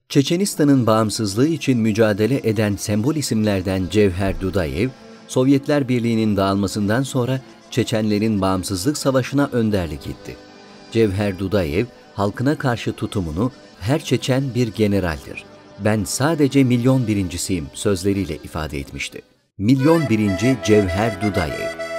Çeçenistan'ın bağımsızlığı için mücadele eden sembol isimlerden Cevher Dudayev, Sovyetler Birliği'nin dağılmasından sonra Çeçenlerin bağımsızlık savaşına önderlik etti. Cevher Dudayev, halkına karşı tutumunu "Her Çeçen bir generaldir. Ben sadece milyon birincisiyim" sözleriyle ifade etmişti. Milyon birinci Cevher Dudayev.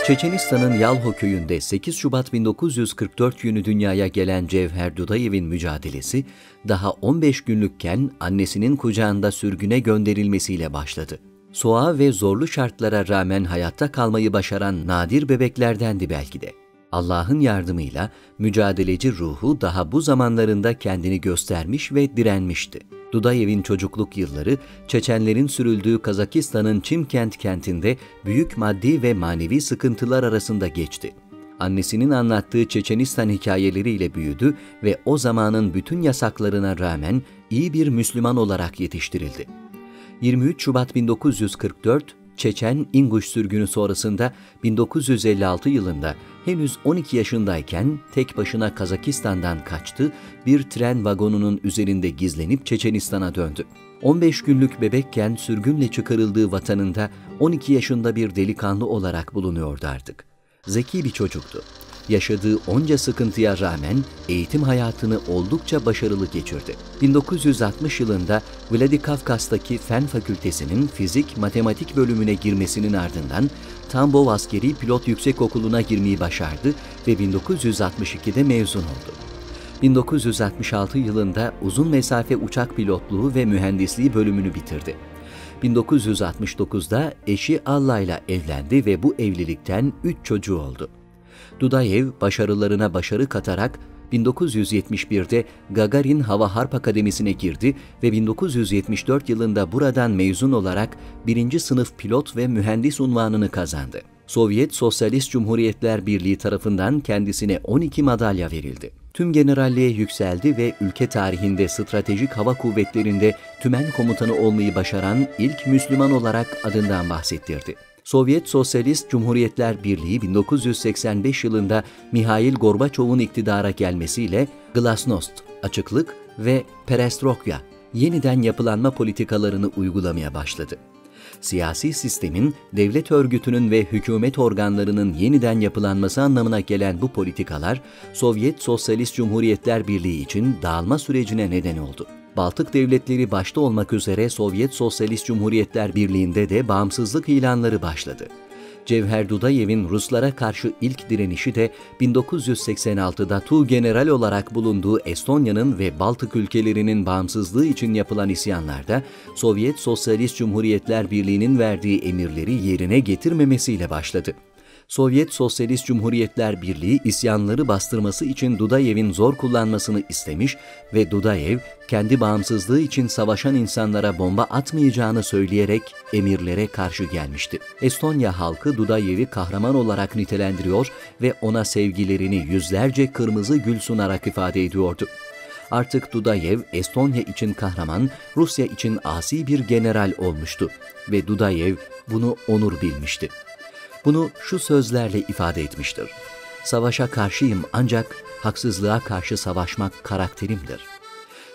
Çeçenistan'ın Yalho köyünde 8 Şubat 1944 günü dünyaya gelen Cevher Dudayev'in mücadelesi, daha 15 günlükken annesinin kucağında sürgüne gönderilmesiyle başladı. Soğuğa ve zorlu şartlara rağmen hayatta kalmayı başaran nadir bebeklerdendi belki de. Allah'ın yardımıyla mücadeleci ruhu daha bu zamanlarında kendini göstermiş ve direnmişti. Dudayev'in çocukluk yılları, Çeçenlerin sürüldüğü Kazakistan'ın Çimkent kentinde büyük maddi ve manevi sıkıntılar arasında geçti. Annesinin anlattığı Çeçenistan hikayeleriyle büyüdü ve o zamanın bütün yasaklarına rağmen iyi bir Müslüman olarak yetiştirildi. 23 Şubat 1944, Çeçen-İnguş sürgünü sonrasında 1956 yılında henüz 12 yaşındayken tek başına Kazakistan'dan kaçtı, bir tren vagonunun üzerinde gizlenip Çeçenistan'a döndü. 15 günlük bebekken sürgünle çıkarıldığı vatanında 12 yaşında bir delikanlı olarak bulunuyordu artık. Zeki bir çocuktu. Yaşadığı onca sıkıntıya rağmen eğitim hayatını oldukça başarılı geçirdi. 1960 yılında Vladikavkaz'taki Fen Fakültesi'nin fizik-matematik bölümüne girmesinin ardından Tambov Askeri Pilot Yüksekokulu'na girmeyi başardı ve 1962'de mezun oldu. 1966 yılında uzun mesafe uçak pilotluğu ve mühendisliği bölümünü bitirdi. 1969'da eşi Alla ile evlendi ve bu evlilikten 3 çocuğu oldu. Dudayev başarılarına başarı katarak 1971'de Gagarin Hava Harp Akademisi'ne girdi ve 1974 yılında buradan mezun olarak 1. sınıf pilot ve mühendis unvanını kazandı. Sovyet Sosyalist Cumhuriyetler Birliği tarafından kendisine 12 madalya verildi. Tüm generalliğe yükseldi ve ülke tarihinde stratejik hava kuvvetlerinde tümen komutanı olmayı başaran ilk Müslüman olarak adından bahsettirdi. Sovyet Sosyalist Cumhuriyetler Birliği 1985 yılında Mihail Gorbaçov'un iktidara gelmesiyle Glasnost, açıklık ve Perestroika, yeniden yapılanma politikalarını uygulamaya başladı. Siyasi sistemin, devlet örgütünün ve hükümet organlarının yeniden yapılanması anlamına gelen bu politikalar, Sovyet Sosyalist Cumhuriyetler Birliği için dağılma sürecine neden oldu. Baltık devletleri başta olmak üzere Sovyet Sosyalist Cumhuriyetler Birliği'nde de bağımsızlık ilanları başladı. Cevher Dudayev'in Ruslara karşı ilk direnişi de 1986'da Tuğgeneral olarak bulunduğu Estonya'nın ve Baltık ülkelerinin bağımsızlığı için yapılan isyanlarda Sovyet Sosyalist Cumhuriyetler Birliği'nin verdiği emirleri yerine getirmemesiyle başladı. Sovyet Sosyalist Cumhuriyetler Birliği isyanları bastırması için Dudayev'in zor kullanmasını istemiş ve Dudayev kendi bağımsızlığı için savaşan insanlara bomba atmayacağını söyleyerek emirlere karşı gelmişti. Estonya halkı Dudayev'i kahraman olarak nitelendiriyor ve ona sevgilerini yüzlerce kırmızı gül sunarak ifade ediyordu. Artık Dudayev, Estonya için kahraman, Rusya için asi bir general olmuştu ve Dudayev bunu onur bilmişti. Bunu şu sözlerle ifade etmiştir: "Savaşa karşıyım ancak haksızlığa karşı savaşmak karakterimdir."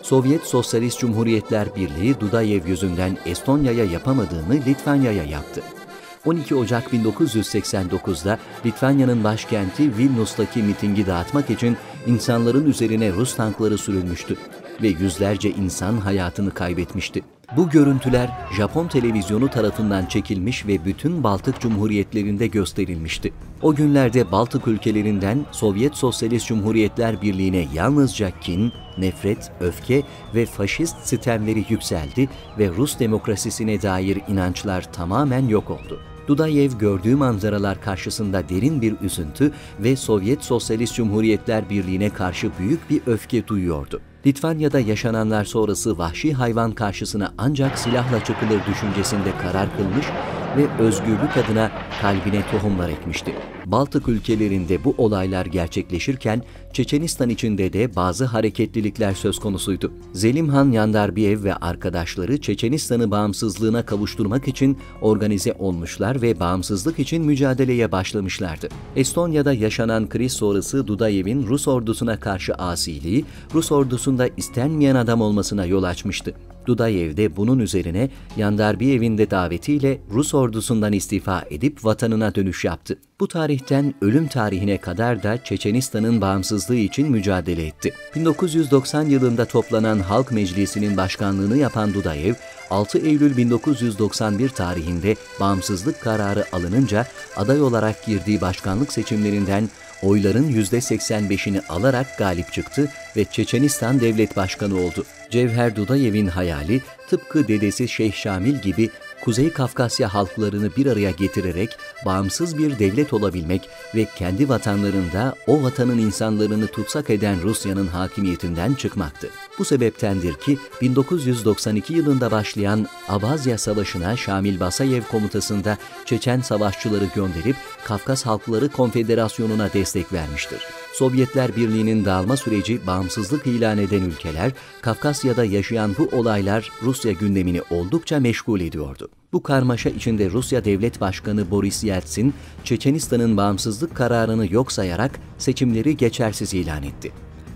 Sovyet Sosyalist Cumhuriyetler Birliği Dudayev yüzünden Estonya'ya yapamadığını Litvanya'ya yaptı. 12 Ocak 1989'da Litvanya'nın başkenti Vilnius'taki mitingi dağıtmak için insanların üzerine Rus tankları sürülmüştü ve yüzlerce insan hayatını kaybetmişti. Bu görüntüler Japon televizyonu tarafından çekilmiş ve bütün Baltık Cumhuriyetlerinde gösterilmişti. O günlerde Baltık ülkelerinden Sovyet Sosyalist Cumhuriyetler Birliği'ne yalnızca kin, nefret, öfke ve faşist sistemleri yükseldi ve Rus demokrasisine dair inançlar tamamen yok oldu. Dudayev gördüğü manzaralar karşısında derin bir üzüntü ve Sovyet Sosyalist Cumhuriyetler Birliği'ne karşı büyük bir öfke duyuyordu. Litvanya'da yaşananlar sonrası vahşi hayvan karşısına ancak silahla çıkılır düşüncesinde karar kılmış ve özgürlük adına kalbine tohumlar ekmişti. Baltık ülkelerinde bu olaylar gerçekleşirken Çeçenistan içinde de bazı hareketlilikler söz konusuydu. Zelimhan Yandarbiyev ve arkadaşları Çeçenistan'ı bağımsızlığına kavuşturmak için organize olmuşlar ve bağımsızlık için mücadeleye başlamışlardı. Estonya'da yaşanan kriz sonrası Dudayev'in Rus ordusuna karşı asiliği, Rus ordusunda istenmeyen adam olmasına yol açmıştı. Dudayev de bunun üzerine Yandarbiyev'in de davetiyle Rus ordusundan istifa edip vatanına dönüş yaptı. Bu tarihten ölüm tarihine kadar da Çeçenistan'ın bağımsızlığı için mücadele etti. 1990 yılında toplanan Halk Meclisi'nin başkanlığını yapan Dudayev, 6 Eylül 1991 tarihinde bağımsızlık kararı alınınca aday olarak girdiği başkanlık seçimlerinden oyların %85'ini alarak galip çıktı ve Çeçenistan devlet başkanı oldu. Cevher Dudayev'in hayali tıpkı dedesi Şeyh Şamil gibi Kuzey Kafkasya halklarını bir araya getirerek bağımsız bir devlet olabilmek ve kendi vatanlarında o vatanın insanlarını tutsak eden Rusya'nın hakimiyetinden çıkmaktı. Bu sebeptendir ki 1992 yılında başlayan Abazya Savaşı'na Şamil Basayev komutasında Çeçen savaşçıları gönderip Kafkas Halkları Konfederasyonu'na destek vermiştir. Sovyetler Birliği'nin dağılma süreci bağımsızlık ilan eden ülkeler, Kafkasya'da yaşayan bu olaylar Rusya gündemini oldukça meşgul ediyordu. Bu karmaşa içinde Rusya Devlet Başkanı Boris Yeltsin, Çeçenistan'ın bağımsızlık kararını yok sayarak seçimleri geçersiz ilan etti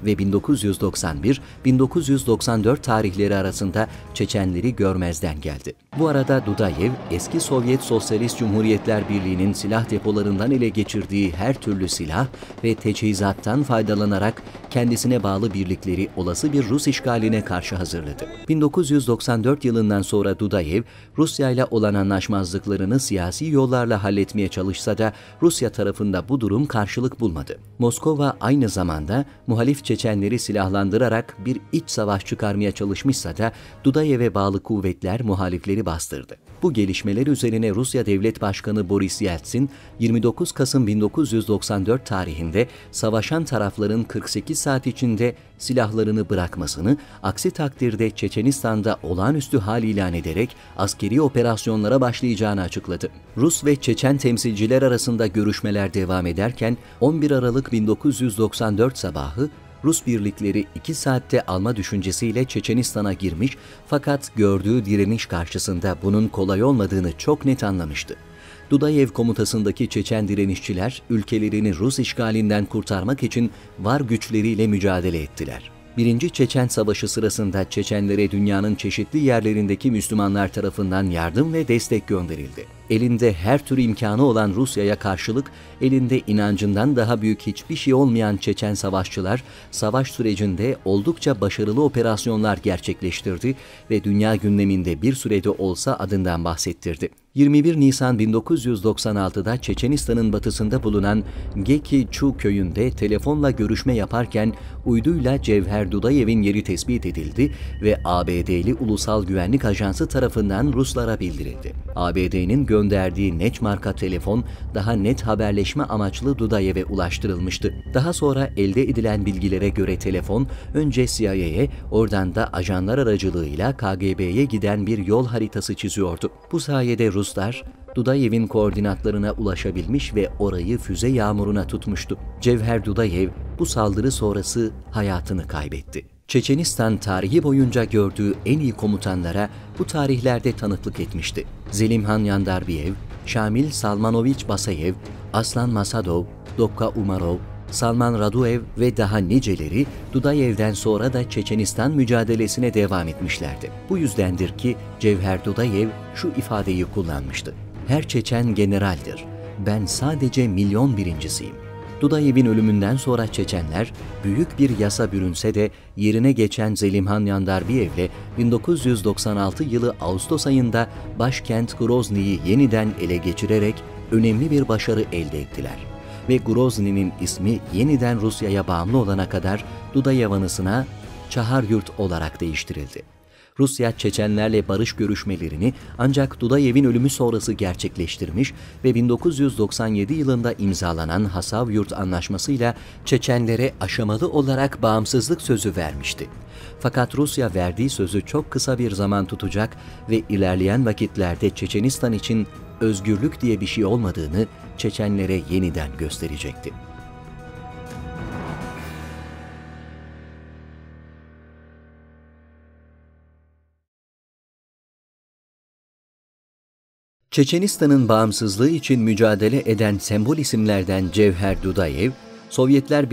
ve 1991-1994 tarihleri arasında Çeçenleri görmezden geldi. Bu arada Dudayev, eski Sovyet Sosyalist Cumhuriyetler Birliği'nin silah depolarından ele geçirdiği her türlü silah ve teçhizattan faydalanarak kendisine bağlı birlikleri olası bir Rus işgaline karşı hazırladı. 1994 yılından sonra Dudayev, Rusya ile olan anlaşmazlıklarını siyasi yollarla halletmeye çalışsa da Rusya tarafında bu durum karşılık bulmadı. Moskova aynı zamanda muhalif Çeçenleri silahlandırarak bir iç savaş çıkarmaya çalışmışsa da Dudayev'e bağlı kuvvetler muhalifleri bastırdı. Bu gelişmeler üzerine Rusya Devlet Başkanı Boris Yeltsin, 29 Kasım 1994 tarihinde savaşan tarafların 48 saat içinde silahlarını bırakmasını, aksi takdirde Çeçenistan'da olağanüstü hal ilan ederek askeri operasyonlara başlayacağını açıkladı. Rus ve Çeçen temsilciler arasında görüşmeler devam ederken 11 Aralık 1994 sabahı Rus birlikleri 2 saatte alma düşüncesiyle Çeçenistan'a girmiş fakat gördüğü direniş karşısında bunun kolay olmadığını çok net anlamıştı. Dudayev komutasındaki Çeçen direnişçiler ülkelerini Rus işgalinden kurtarmak için var güçleriyle mücadele ettiler. Birinci Çeçen Savaşı sırasında Çeçenlere dünyanın çeşitli yerlerindeki Müslümanlar tarafından yardım ve destek gönderildi. Elinde her tür imkanı olan Rusya'ya karşılık elinde inancından daha büyük hiçbir şey olmayan Çeçen savaşçılar savaş sürecinde oldukça başarılı operasyonlar gerçekleştirdi ve dünya gündeminde bir sürede olsa adından bahsettirdi. 21 Nisan 1996'da Çeçenistan'ın batısında bulunan Geki-Çu köyünde telefonla görüşme yaparken uyduyla Cevher Dudayev'in yeri tespit edildi ve ABD'li Ulusal Güvenlik Ajansı tarafından Ruslara bildirildi. ABD'nin gönderdiği net marka telefon daha net haberleşme amaçlı Dudayev'e ulaştırılmıştı. Daha sonra elde edilen bilgilere göre telefon önce CIA'ye, oradan da ajanlar aracılığıyla KGB'ye giden bir yol haritası çiziyordu. Bu sayede Ruslar Dudayev'in koordinatlarına ulaşabilmiş ve orayı füze yağmuruna tutmuştu. Cevher Dudayev bu saldırı sonrası hayatını kaybetti. Çeçenistan tarihi boyunca gördüğü en iyi komutanlara bu tarihlerde tanıklık etmişti. Zelimhan Yandarbiyev, Şamil Salmanoviç Basayev, Aslan Masadov, Dokka Umarov, Salman Raduev ve daha niceleri Dudayev'den sonra da Çeçenistan mücadelesine devam etmişlerdi. Bu yüzdendir ki Cevher Dudayev şu ifadeyi kullanmıştı: "Her Çeçen generaldir. Ben sadece milyon birincisiyim." Dudayev'in ölümünden sonra Çeçenler büyük bir yasa bürünse de yerine geçen Zelimhan Yandarbiyev'le 1996 yılı Ağustos ayında başkent Grozny'yi yeniden ele geçirerek önemli bir başarı elde ettiler. Ve Grozny'nin ismi yeniden Rusya'ya bağımlı olana kadar Dudayev anısına Çaharyurt olarak değiştirildi. Rusya, Çeçenlerle barış görüşmelerini ancak Dudayev'in ölümü sonrası gerçekleştirmiş ve 1997 yılında imzalanan Hasavyurt Anlaşması'yla Çeçenlere aşamalı olarak bağımsızlık sözü vermişti. Fakat Rusya verdiği sözü çok kısa bir zaman tutacak ve ilerleyen vakitlerde Çeçenistan için özgürlük diye bir şey olmadığını Çeçenlere yeniden gösterecekti. Çeçenistan'ın bağımsızlığı için mücadele eden sembol isimlerden Cevher Dudayev, Sovyetler